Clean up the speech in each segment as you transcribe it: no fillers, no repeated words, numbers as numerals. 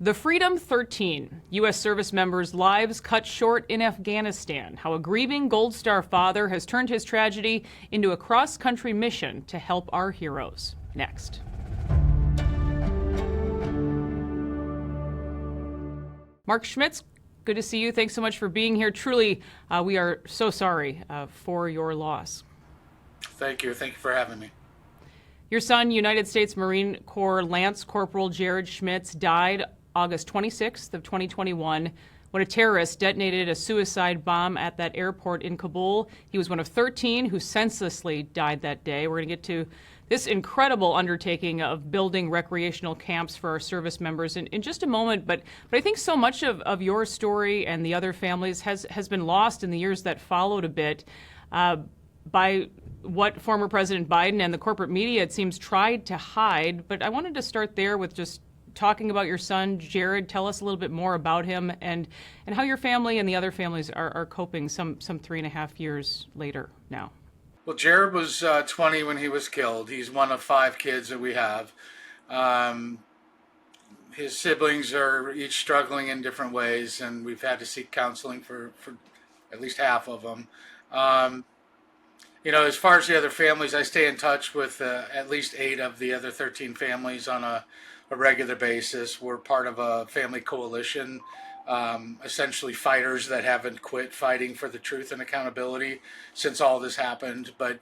The Freedom 13, U.S. service members' lives cut short in Afghanistan. How a grieving Gold Star father has turned his tragedy into a cross-country mission to help our heroes. Next. Mark Schmitz, good to see you. Thanks so much for being here. Truly, we are so sorry for your loss. Thank you. Thank you for having me. Your son, United States Marine Corps Lance Corporal Jared Schmitz, died August 26th of 2021 when a terrorist detonated a suicide bomb at that airport in Kabul. He was one of 13 who senselessly died that day. We're going to get to this incredible undertaking of building recreational camps for our service members in just a moment. But I think so much of your story and the other families has been lost in the years that followed a bit by what former President Biden and the corporate media, it seems, tried to hide. But I wanted to start there with just talking about your son, Jared. Tell us a little bit more about him and how your family and the other families are coping some 3.5 years later now. Well, Jared was 20 when he was killed. He's one of 5 kids that we have. His siblings are each struggling in different ways, and we've had to seek counseling for at least half of them. As far as the other families, I stay in touch with at least 8 of the other 13 families on a regular basis. We're part of a family coalition, essentially fighters that haven't quit fighting for the truth and accountability since all this happened. But,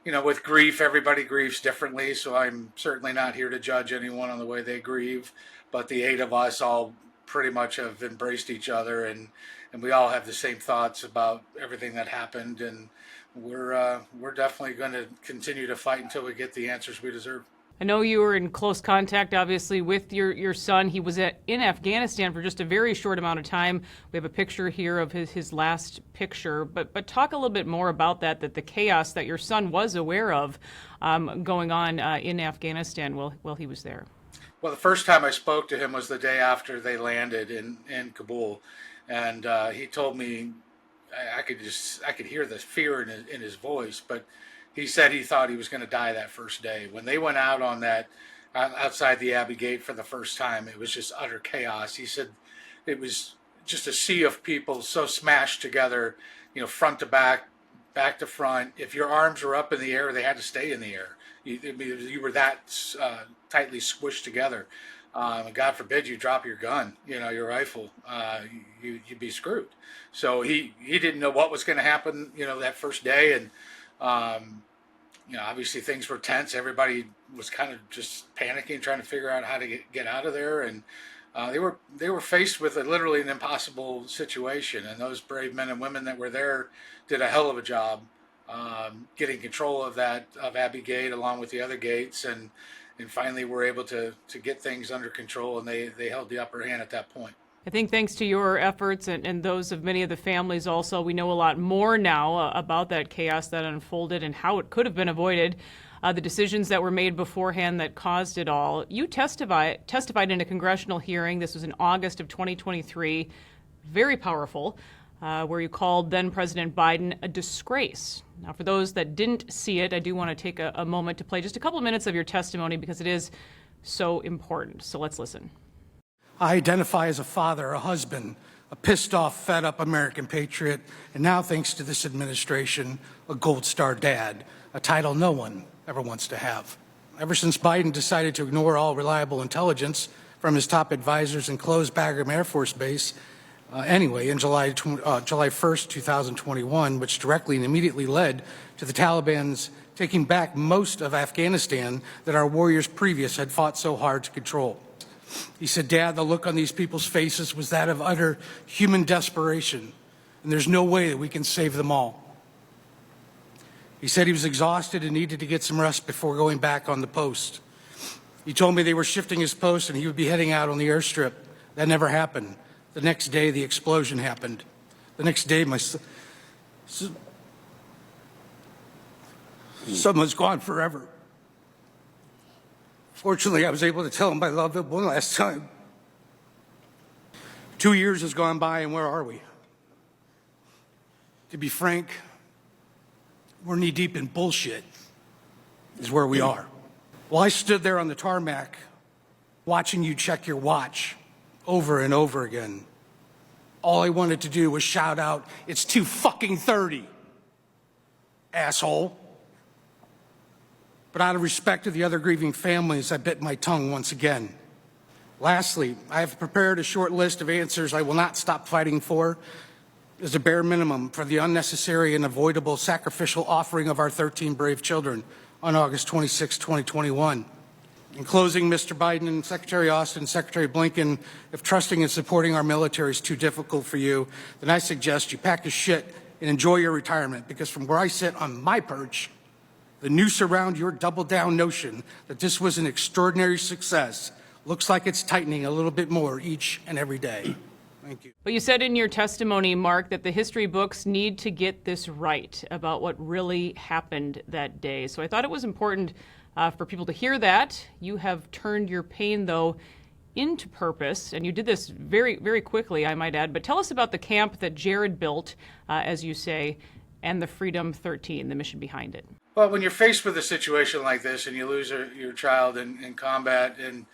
with grief, everybody grieves differently, so I'm certainly not here to judge anyone on the way they grieve. But the 8 of us all pretty much have embraced each other, and we all have the same thoughts about everything that happened, and we're definitely going to continue to fight until we get the answers we deserve. I know you were in close contact, obviously, with your son. He was in Afghanistan for just a very short amount of time. We have a picture here of his last picture. But talk a little bit more about that the chaos that your son was aware of going on in Afghanistan while he was there. Well, the first time I spoke to him was the day after they landed in Kabul. And he told me, I could hear the fear in his voice, but he said he thought he was going to die that first day. When they went out on that outside the Abbey Gate for the first time, it was just utter chaos. He said it was just a sea of people so smashed together, front to back, back to front. If your arms were up in the air, they had to stay in the air. You were that tightly squished together. God forbid you drop your gun, your rifle, you'd be screwed. So he didn't know what was going to happen, that first day. And, obviously things were tense. Everybody was kind of just panicking, trying to figure out how to get out of there. And they were faced with literally an impossible situation. And those brave men and women that were there did a hell of a job getting control of Abbey Gate along with the other gates. And finally were able to get things under control, and they held the upper hand at that point. I think thanks to your efforts and those of many of the families also, we know a lot more now about that chaos that unfolded and how it could have been avoided, the decisions that were made beforehand that caused it all. You testified in a congressional hearing. This was in August of 2023, very powerful, where you called then President Biden a disgrace. Now, for those that didn't see it, I do want to take a moment to play just a couple of minutes of your testimony because it is so important. So let's listen. I identify as a father, a husband, a pissed off, fed up American patriot, and now, thanks to this administration, a Gold Star dad, a title no one ever wants to have. Ever since Biden decided to ignore all reliable intelligence from his top advisors and close Bagram Air Force Base, in July 1st, 2021, which directly and immediately led to the Taliban's taking back most of Afghanistan that our warriors previous had fought so hard to control. He said, "Dad, the look on these people's faces was that of utter human desperation, and there's no way that we can save them all." He said he was exhausted and needed to get some rest before going back on the post. He told me they were shifting his post and he would be heading out on the airstrip. That never happened. The next day, the explosion happened. The next day, my son was gone forever. Fortunately, I was able to tell him I loved him one last time. 2 years has gone by, and where are we? To be frank, we're knee-deep in bullshit, is where we are. Well, I stood there on the tarmac watching you check your watch over and over again. All I wanted to do was shout out, "It's 2:30, asshole." But out of respect to the other grieving families, I bit my tongue once again. Lastly, I have prepared a short list of answers I will not stop fighting for as a bare minimum for the unnecessary and avoidable sacrificial offering of our 13 brave children on August 26, 2021. In closing, Mr. Biden and Secretary Austin, Secretary Blinken, if trusting and supporting our military is too difficult for you, then I suggest you pack your shit and enjoy your retirement, because from where I sit on my perch, the noose around your double-down notion that this was an extraordinary success looks like it's tightening a little bit more each and every day. Thank you. But you said in your testimony, Mark, that the history books need to get this right about what really happened that day. So I thought it was important for people to hear that. You have turned your pain, though, into purpose, and you did this very, very quickly, I might add. But tell us about the camp that Jared built, as you say, and the Freedom 13, the mission behind it. Well, when you're faced with a situation like this and you lose your child in combat, and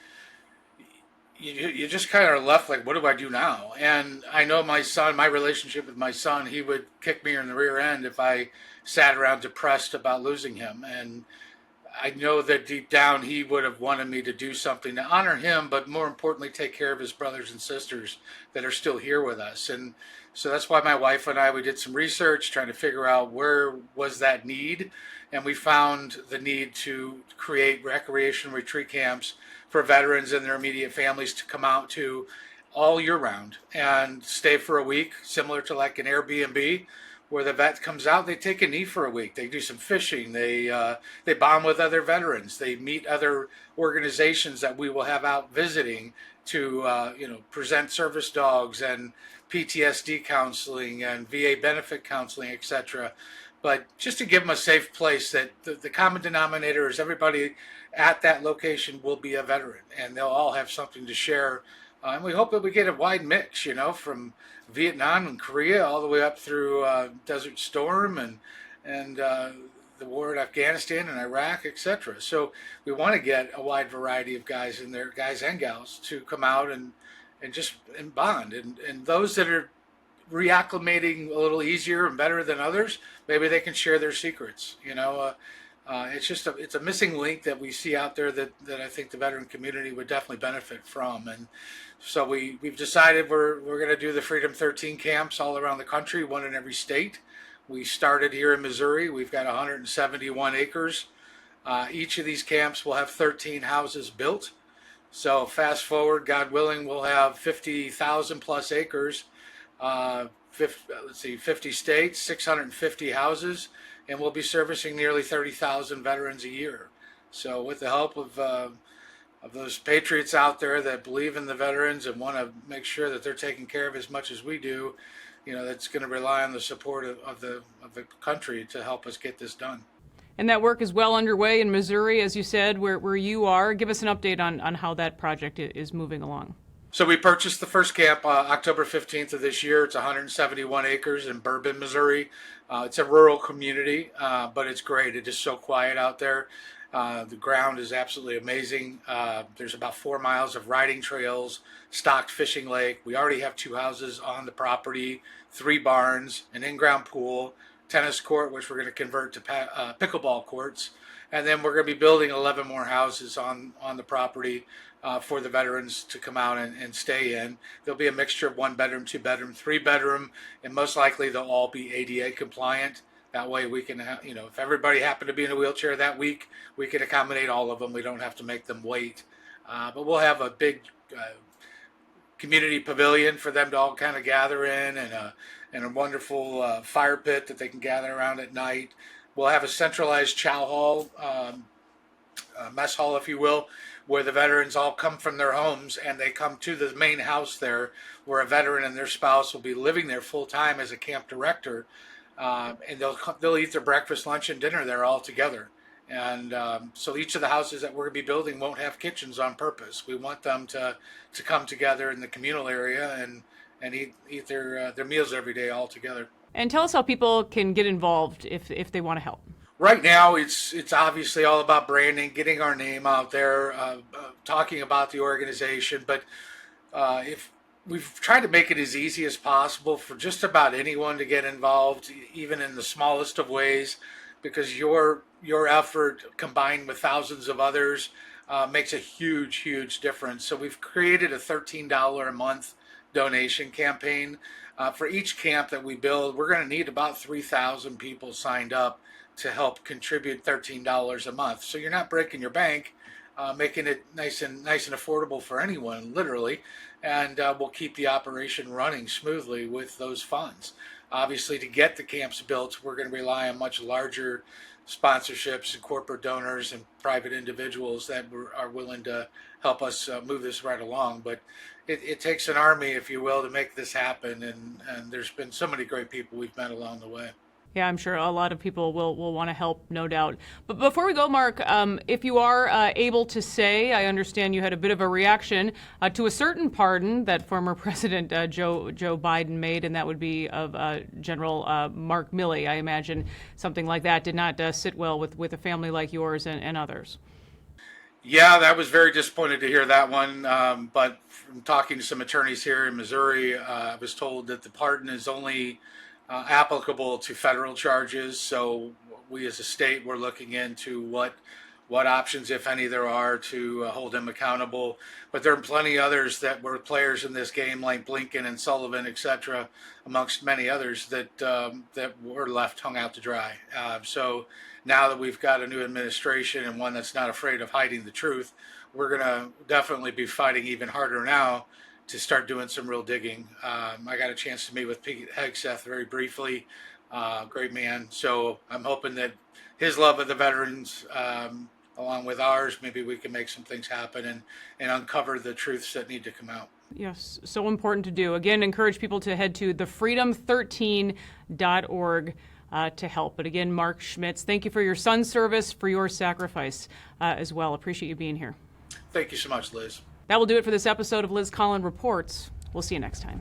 you just kind of are left like, what do I do now? And I know my son, my relationship with my son, he would kick me in the rear end if I sat around depressed about losing him. And I know that deep down he would have wanted me to do something to honor him, but more importantly, take care of his brothers and sisters that are still here with us. And so that's why my wife and I, we did some research trying to figure out where was that need. And we found the need to create recreation retreat camps for veterans and their immediate families to come out to all year round and stay for a week, similar to like an Airbnb, where the vet comes out, they take a knee for a week. They do some fishing. They bond with other veterans. They meet other organizations that we will have out visiting to present service dogs and PTSD counseling and VA benefit counseling, etc. But just to give them a safe place that the common denominator is everybody at that location will be a veteran, and they'll all have something to share. And we hope that we get a wide mix, from Vietnam and Korea all the way up through Desert Storm and the war in Afghanistan and Iraq, etc. So we want to get a wide variety of guys in there, guys and gals, to come out and bond. And those that are reacclimating a little easier and better than others, maybe they can share their secrets. It's a missing link that we see out there that I think the veteran community would definitely benefit from. And so we've decided we're going to do the Freedom 13 camps all around the country, one in every state. We started here in Missouri. We've got 171 acres. Each of these camps will have 13 houses built. So fast forward, God willing, we'll have 50,000 plus acres, 50 states, 650 houses, and we'll be servicing nearly 30,000 veterans a year. So with the help of those patriots out there that believe in the veterans and want to make sure that they're taken care of as much as we do, that's going to rely on the support of the country to help us get this done. And that work is well underway in Missouri, as you said, where you are. Give us an update on how that project is moving along. So we purchased the first camp October 15th of this year. It's 171 acres in Bourbon, Missouri. It's a rural community, but it's great. It is so quiet out there. The ground is absolutely amazing. There's about 4 miles of riding trails, stocked fishing lake. We already have 2 houses on the property, 3 barns, an in-ground pool, tennis court, which we're going to convert to pickleball courts. And then we're going to be building 11 more houses on the property for the veterans to come out and stay in. There'll be a mixture of 1-bedroom, 2-bedroom, 3-bedroom, and most likely they'll all be ADA compliant. That way we can, if everybody happened to be in a wheelchair that week, we can accommodate all of them. We don't have to make them wait. But we'll have a big community pavilion for them to all kind of gather in, and a wonderful fire pit that they can gather around at night. We'll have a centralized chow hall, mess hall, if you will, where the veterans all come from their homes and they come to the main house there, where a veteran and their spouse will be living there full time as a camp director, and they'll eat their breakfast, lunch, and dinner there all together. And so each of the houses that we're going to be building won't have kitchens on purpose. We want them to come together in the communal area and eat their meals every day all together. And tell us how people can get involved if they want to help. Right now, it's obviously all about branding, getting our name out there, talking about the organization. But If we've tried to make it as easy as possible for just about anyone to get involved, even in the smallest of ways, because your effort combined with thousands of others makes a huge difference. So we've created a $13 a month donation campaign. For each camp that we build, we're going to need about 3,000 people signed up to help contribute $13 a month. So you're not breaking your bank, making it nice and affordable for anyone, literally, and we'll keep the operation running smoothly with those funds. Obviously, to get the camps built, we're going to rely on much larger sponsorships and corporate donors and private individuals that are willing to help us move this right along. But it takes an army, if you will, to make this happen, and there's been so many great people we've met along the way. Yeah, I'm sure a lot of people will want to help, no doubt. But before we go, Mark, if you are able to say, I understand you had a bit of a reaction to a certain pardon that former President Joe Biden made, and that would be of General Mark Milley. I imagine something like that did not sit well with a family like yours and others. Yeah, that was very disappointed to hear that one. But from talking to some attorneys here in Missouri, I was told that the pardon is only applicable to federal charges. So we as a state, we're looking into what options, if any, there are to hold him accountable. But there are plenty others that were players in this game, like Blinken and Sullivan, etc., amongst many others that were left hung out to dry. So now that we've got a new administration and one that's not afraid of hiding the truth, we're going to definitely be fighting even harder now to start doing some real digging. I got a chance to meet with Pete Hegseth very briefly, great man. So I'm hoping that his love of the veterans, along with ours, maybe we can make some things happen and uncover the truths that need to come out. Yes, so important to do. Again, encourage people to head to thefreedom13.org to help. But again, Mark Schmitz, thank you for your son's service, for your sacrifice as well. Appreciate you being here. Thank you so much, Liz. That will do it for this episode of Liz Collin Reports. We'll see you next time.